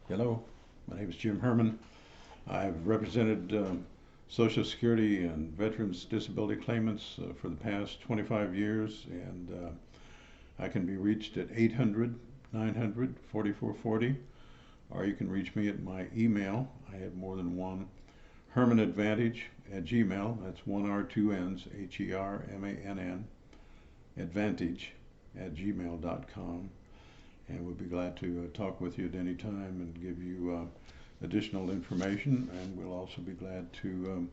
Hello, my name is Jim Herman. I've represented Social Security and Veterans Disability claimants for the past 25 years, and I can be reached at 800 900 4440, or you can reach me at my email. I have more than one, hermannadvantage at Gmail. That's one R, two N's, HERMANN, advantage at gmail.com. And we'll be glad to talk with you at any time and give you additional information. And we'll also be glad to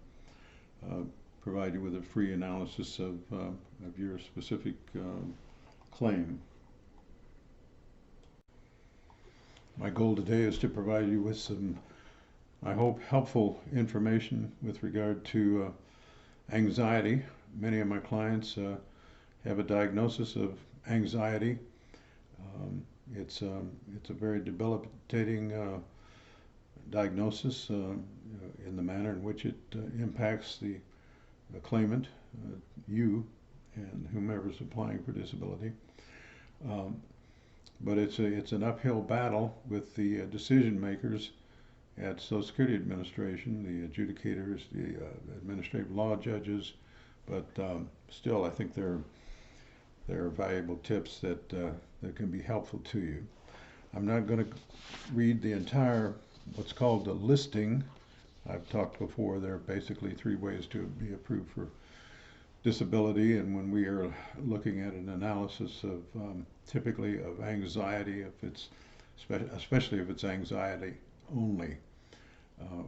provide you with a free analysis of your specific claim. My goal today is to provide you with some, I hope, helpful information with regard to anxiety. Many of my clients have a diagnosis of anxiety. It's a very debilitating diagnosis in the manner in which it impacts the claimant, you, and whomever's applying for disability. But it's an uphill battle with the decision makers at Social Security Administration, the adjudicators, the administrative law judges. But still, I think there are valuable tips that can be helpful to you. I'm not going to read the entire what's called the listing. I've talked before. There are basically three ways to be approved for disability, and when we are looking at an analysis of typically of anxiety, if it's especially if it's anxiety only,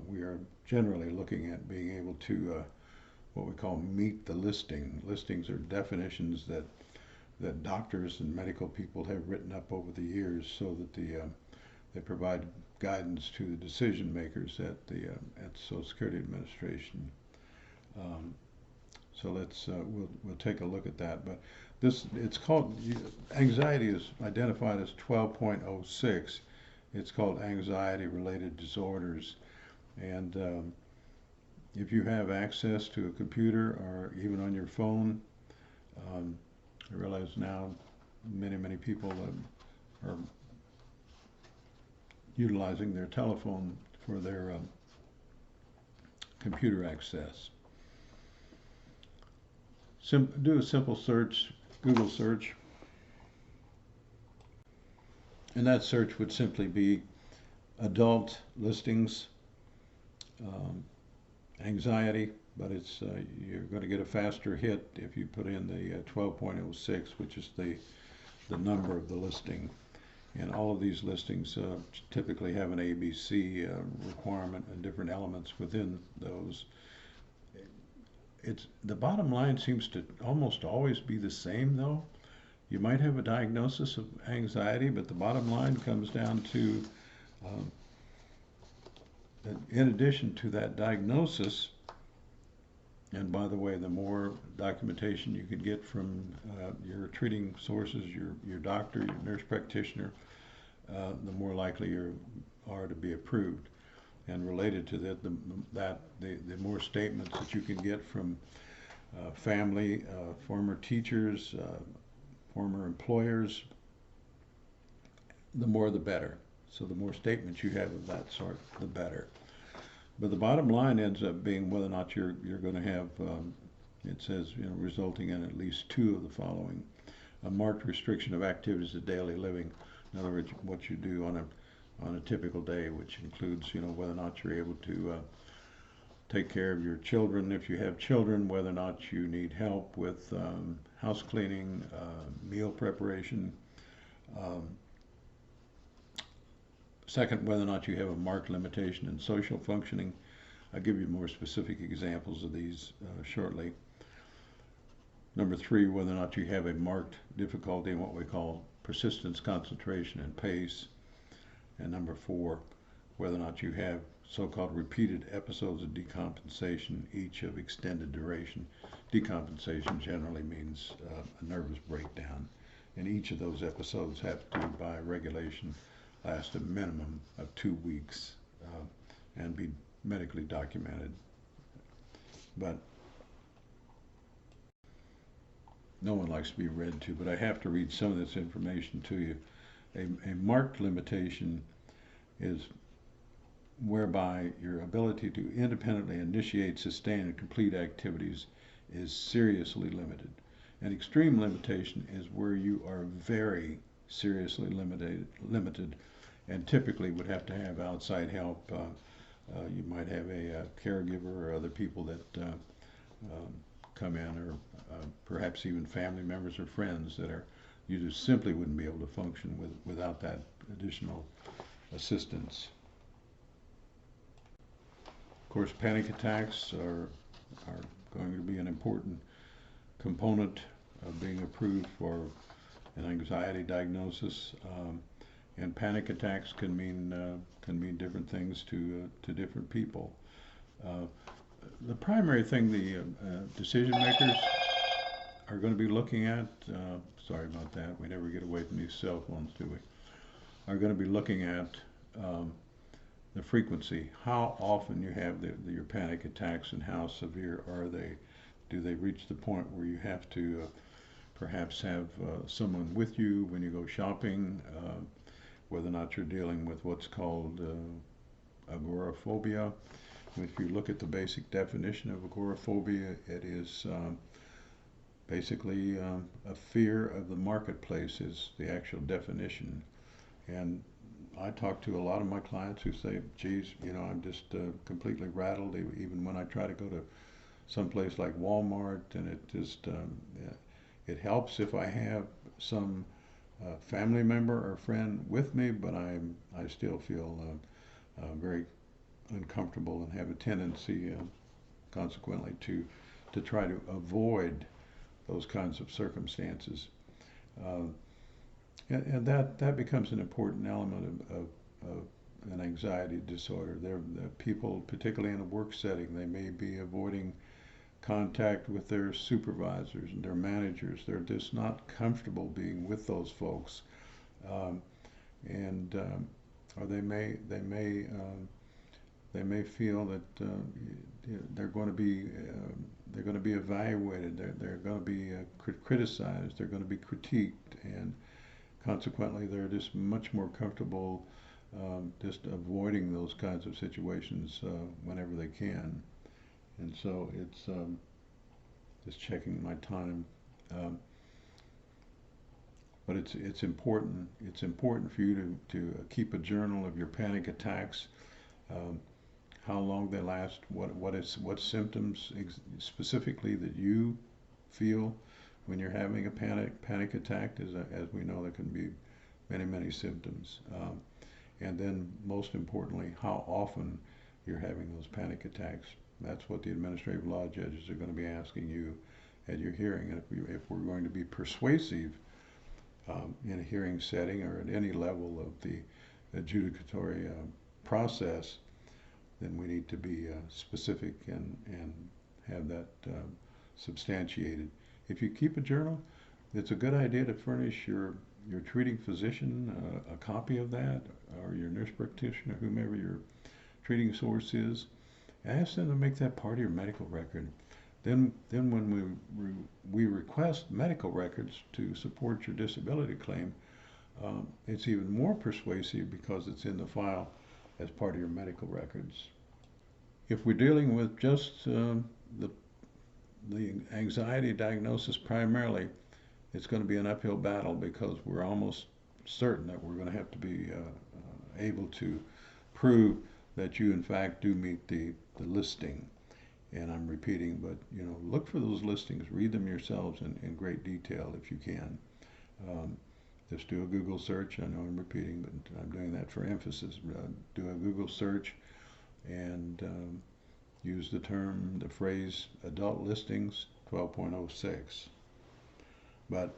we are generally looking at being able to what we call meet the listing. Listings are definitions that doctors and medical people have written up over the years, so that they provide guidance to the decision makers at the Social Security Administration. So we'll take a look at that. But it's called, anxiety is identified as 12.06. It's called anxiety related disorders, and if you have access to a computer or even on your phone, I realize now many people are utilizing their telephone for their computer access. Do a simple search, Google search, and that search would simply be adult listings, anxiety, but it's you're going to get a faster hit if you put in the 12.06, which is the number of the listing. And all of these listings typically have an ABC requirement and different elements within those. The bottom line seems to almost always be the same, though. You might have a diagnosis of anxiety, but the bottom line comes down to that in addition to that diagnosis, and by the way, the more documentation you can get from your treating sources, your doctor, your nurse practitioner, the more likely you are to be approved. And related to that, the more statements that you can get from family, former teachers, former employers, the more the better. So the more statements you have of that sort, the better. But the bottom line ends up being whether or not you're going to have, it says, resulting in at least two of the following: a marked restriction of activities of daily living. In other words, what you do on a typical day, which includes, whether or not you're able to take care of your children, if you have children, whether or not you need help with house cleaning, meal preparation. Second, whether or not you have a marked limitation in social functioning. I'll give you more specific examples of these shortly. Number three, whether or not you have a marked difficulty in what we call persistence, concentration, and pace. And number four, whether or not you have so-called repeated episodes of decompensation, each of extended duration. Decompensation generally means a nervous breakdown, and each of those episodes have to, by regulation, last a minimum of 2 weeks and be medically documented. But no one likes to be read to, but I have to read some of this information to you. A marked limitation is whereby your ability to independently initiate, sustain, and complete activities is seriously limited. An extreme limitation is where you are very seriously limited and typically would have to have outside help. You might have a caregiver or other people that come in, or perhaps even family members or friends that are you just simply wouldn't be able to function without that additional assistance. Of course, panic attacks are going to be an important component of being approved for an anxiety diagnosis. And panic attacks can mean different things to different people. The primary thing the decision makers are going to be looking at, sorry about that, we never get away from these cell phones, do we? Are going to be looking at the frequency, how often you have your panic attacks and how severe are they. Do they reach the point where you have to perhaps have someone with you when you go shopping, whether or not you're dealing with what's called agoraphobia. If you look at the basic definition of agoraphobia, it is basically a fear of the marketplace is the actual definition. And I talk to a lot of my clients who say, geez, I'm just completely rattled even when I try to go to someplace like Walmart, and it just it helps if I have some family member or friend with me, but I still feel very uncomfortable and have a tendency consequently to try to avoid those kinds of circumstances. And that becomes an important element of an anxiety disorder. There people, particularly in a work setting, they may be avoiding contact with their supervisors and their managers. They're just not comfortable being with those folks, or they may feel that they're going to be evaluated. They're going to be criticized. They're going to be critiqued, and consequently, they're just much more comfortable just avoiding those kinds of situations whenever they can. And so it's just checking my time. But it's important. It's important for you to keep a journal of your panic attacks, how long they last, what symptoms specifically that you feel when you're having a panic attack. As we know, there can be many symptoms, and then most importantly, how often you're having those panic attacks. That's what the administrative law judges are going to be asking you at your hearing. And if we're going to be persuasive in a hearing setting or at any level of the adjudicatory process, then we need to be specific and have that substantiated. If you keep a journal, it's a good idea to furnish your treating physician a copy of that, or your nurse practitioner, whomever your treating source is. Ask them to make that part of your medical record. Then when we request medical records to support your disability claim, it's even more persuasive because it's in the file as part of your medical records. If we're dealing with just the anxiety diagnosis primarily, it's going to be an uphill battle because we're almost certain that we're going to have to be able to prove that you in fact do meet the listing. And I'm repeating, but look for those listings, read them yourselves in great detail if you can. Just do a Google search. I know I'm repeating, but I'm doing that for emphasis. Do a Google search and use the phrase adult listings 12.06. But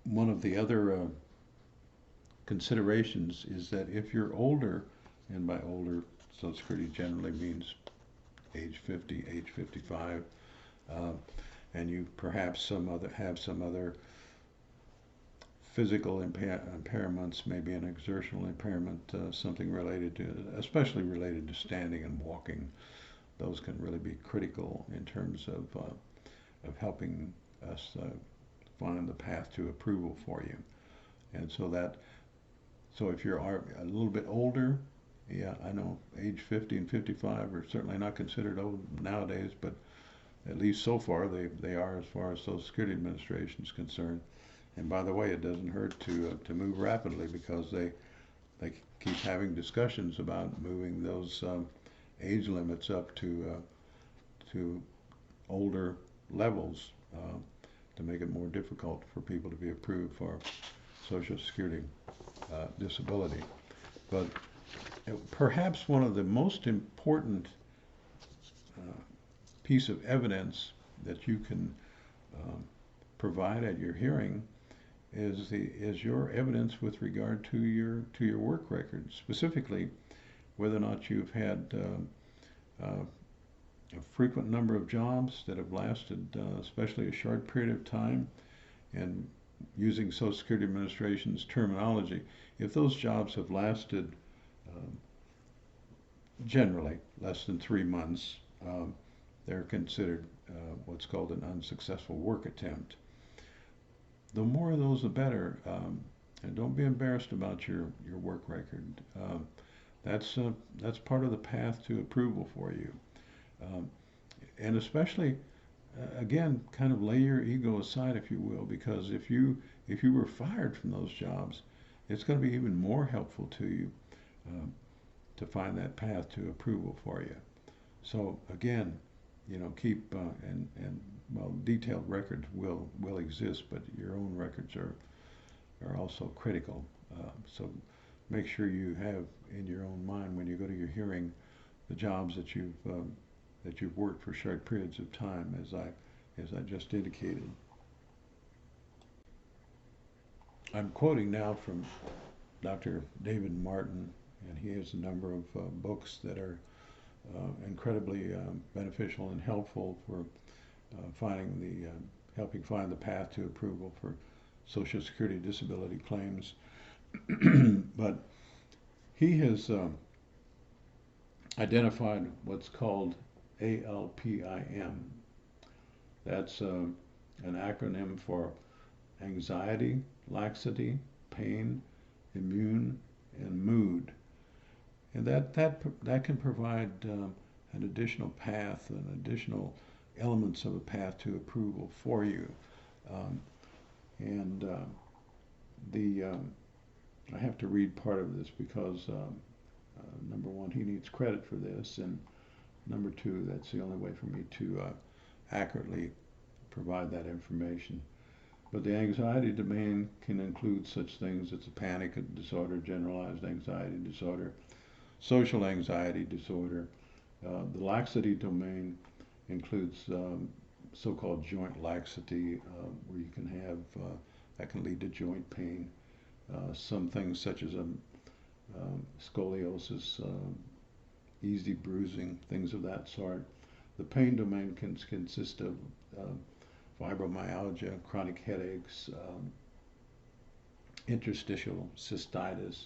one of the other considerations is that if you're older, and by older, Social Security generally means age 50, age 55, and you perhaps have some other physical impairments, maybe an exertional impairment, something related to, especially related to standing and walking. Those can really be critical in terms of helping us find the path to approval for you. And so So if you're a little bit older, yeah, I know age 50 and 55 are certainly not considered old nowadays, but at least so far they are as far as Social Security Administration is concerned. And by the way, it doesn't hurt to move rapidly because they keep having discussions about moving those age limits up to older levels to make it more difficult for people to be approved for Social Security disability. But perhaps one of the most important piece of evidence that you can provide at your hearing is your evidence with regard to your work record, specifically whether or not you've had a frequent number of jobs that have lasted especially a short period of time, and using Social Security Administration's terminology, if those jobs have lasted generally less than 3 months, they're considered what's called an unsuccessful work attempt. The more of those, the better. And don't be embarrassed about your work record. That's part of the path to approval for you. And especially, again, kind of lay your ego aside, if you will, because if you were fired from those jobs, it's going to be even more helpful to you to find that path to approval for you. So again, keep well, detailed records will exist, but your own records are also critical. So make sure you have in your own mind when you go to your hearing the jobs that you've worked for short periods of time, as I just indicated. I'm quoting now from Dr. David Martin, and he has a number of books that are incredibly beneficial and helpful for helping find the path to approval for Social Security disability claims. But he has identified what's called ALPIM. That's an acronym for anxiety, laxity, pain, immune, and mood. And that can provide an additional path and additional elements of a path to approval for you. I have to read part of this because number one, he needs credit for this, and number two, that's the only way for me to accurately provide that information. But the anxiety domain can include such things as a panic disorder, generalized anxiety disorder, social anxiety disorder. The laxity domain includes so-called joint laxity, where you can have, that can lead to joint pain. Some things such as scoliosis, easy bruising, things of that sort. The pain domain can consist of fibromyalgia, chronic headaches, interstitial cystitis,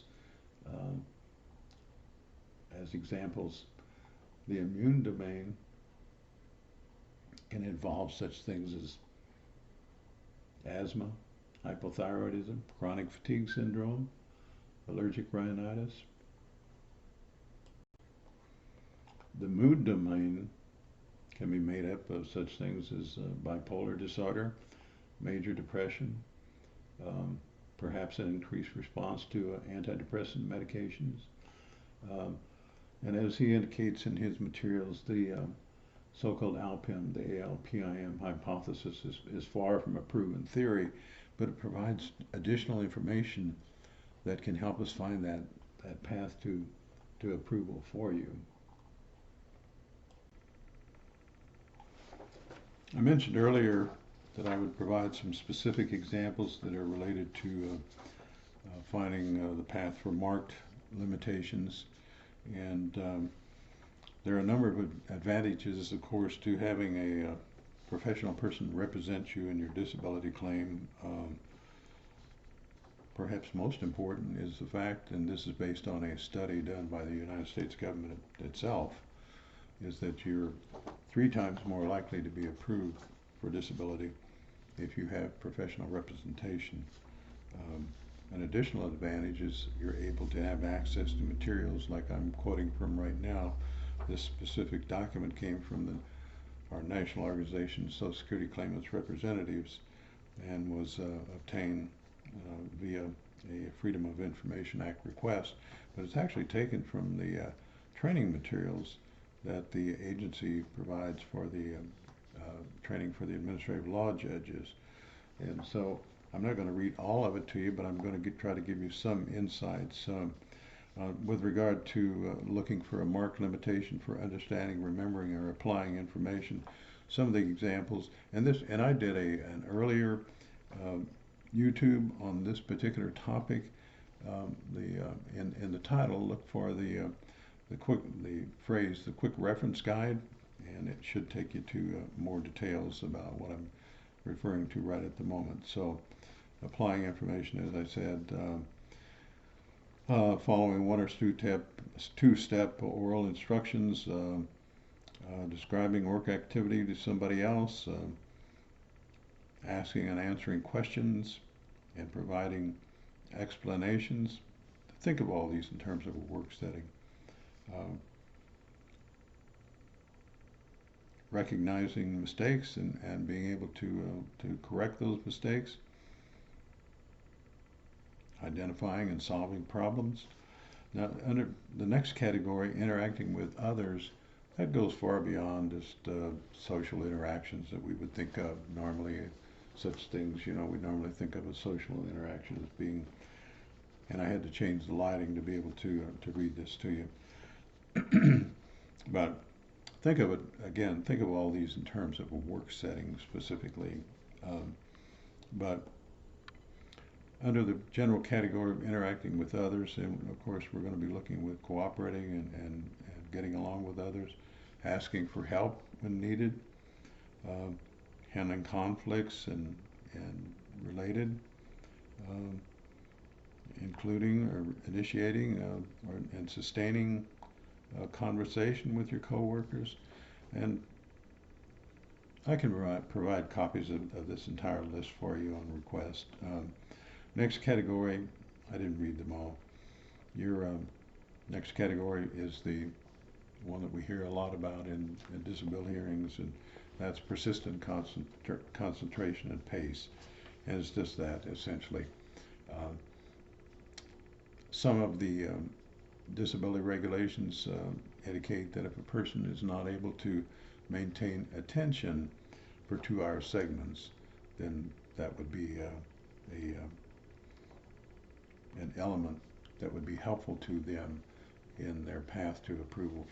as examples. The immune domain can involve such things as asthma, hypothyroidism, chronic fatigue syndrome, allergic rhinitis. The mood domain can be made up of such things as bipolar disorder, major depression, perhaps an increased response to antidepressant medications. And as he indicates in his materials, the so-called ALPIM, the ALPIM hypothesis is far from a proven theory, but it provides additional information that can help us find that path to approval for you. I mentioned earlier that I would provide some specific examples that are related to finding the path for marked limitations, and there are a number of advantages, of course, to having a professional person represent you in your disability claim. Perhaps most important is the fact, and this is based on a study done by the United States government itself, is that you're 3 times more likely to be approved for disability if you have professional representation. An additional advantage is you're able to have access to materials like I'm quoting from right now. This specific document came from our National Organization of Social Security Claimants Representatives and was obtained via a Freedom of Information Act request, but it's actually taken from the training materials that the agency provides for the training for the administrative law judges. And so I'm not going to read all of it to you, but I'm going to try to give you some insights. With regard to looking for a marked limitation for understanding, remembering, or applying information, some of the examples, and I did an earlier YouTube on this particular topic. In the title, look for the phrase "the quick reference guide," and it should take you to more details about what I'm referring to right at the moment. So, applying information, as I said. Following one or two-step oral instructions, describing work activity to somebody else, asking and answering questions, and providing explanations. Think of all these in terms of a work setting. Recognizing mistakes and being able to correct those mistakes. Identifying and solving problems. Now, under the next category, interacting with others, that goes far beyond just social interactions that we would think of normally. Such things, we normally think of a social interaction as being, and I had to change the lighting to be able to read this to you. But think of it, again, think of all these in terms of a work setting specifically. But under the general category of interacting with others, and of course we're going to be looking with cooperating and getting along with others, asking for help when needed, handling conflicts and related, including or initiating and sustaining a conversation with your coworkers. And I can provide copies of this entire list for you on request. Next category, I didn't read them all. Your next category is the one that we hear a lot about in disability hearings, and that's persistent concentration and pace. And it's just that, essentially. Some of the disability regulations indicate that if a person is not able to maintain attention for 2-hour segments, then that would be an element that would be helpful to them in their path to approval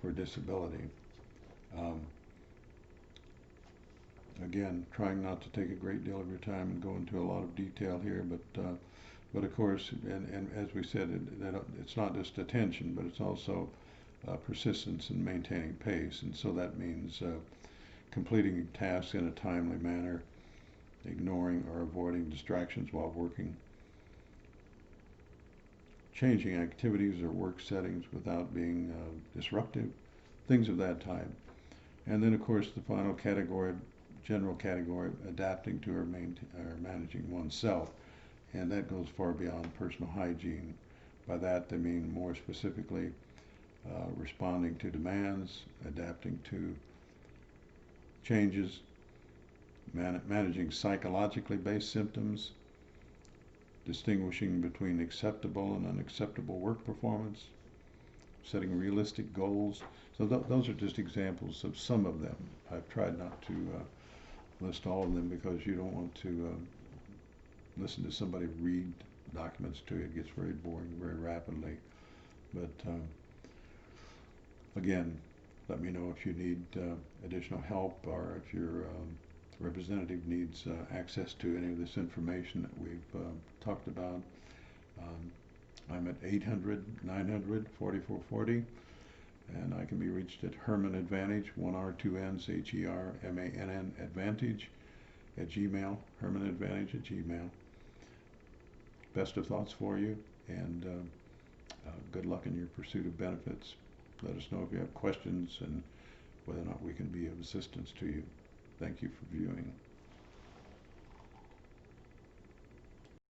for disability. Again, trying not to take a great deal of your time and go into a lot of detail here, but of course, and as we said, it's not just attention, but it's also persistence in maintaining pace, and so that means completing tasks in a timely manner, ignoring or avoiding distractions while working, changing activities or work settings without being disruptive, things of that type. And then, of course, the final category, general category, adapting to or managing oneself. And that goes far beyond personal hygiene. By that, they mean more specifically responding to demands, adapting to changes, managing psychologically based symptoms, distinguishing between acceptable and unacceptable work performance, setting realistic goals. So those are just examples of some of them. I've tried not to list all of them because you don't want to listen to somebody read documents to you. It gets very boring very rapidly. But again, let me know if you need additional help, or if your representative needs access to any of this information that we've talked about. I'm at 800-900-4440, and I can be reached at hermannadvantage, 1R, 2 N's, HERMANN advantage at Gmail, hermannadvantage at Gmail. Best of thoughts for you, and good luck in your pursuit of benefits. Let us know if you have questions and whether or not we can be of assistance to you. Thank you for viewing.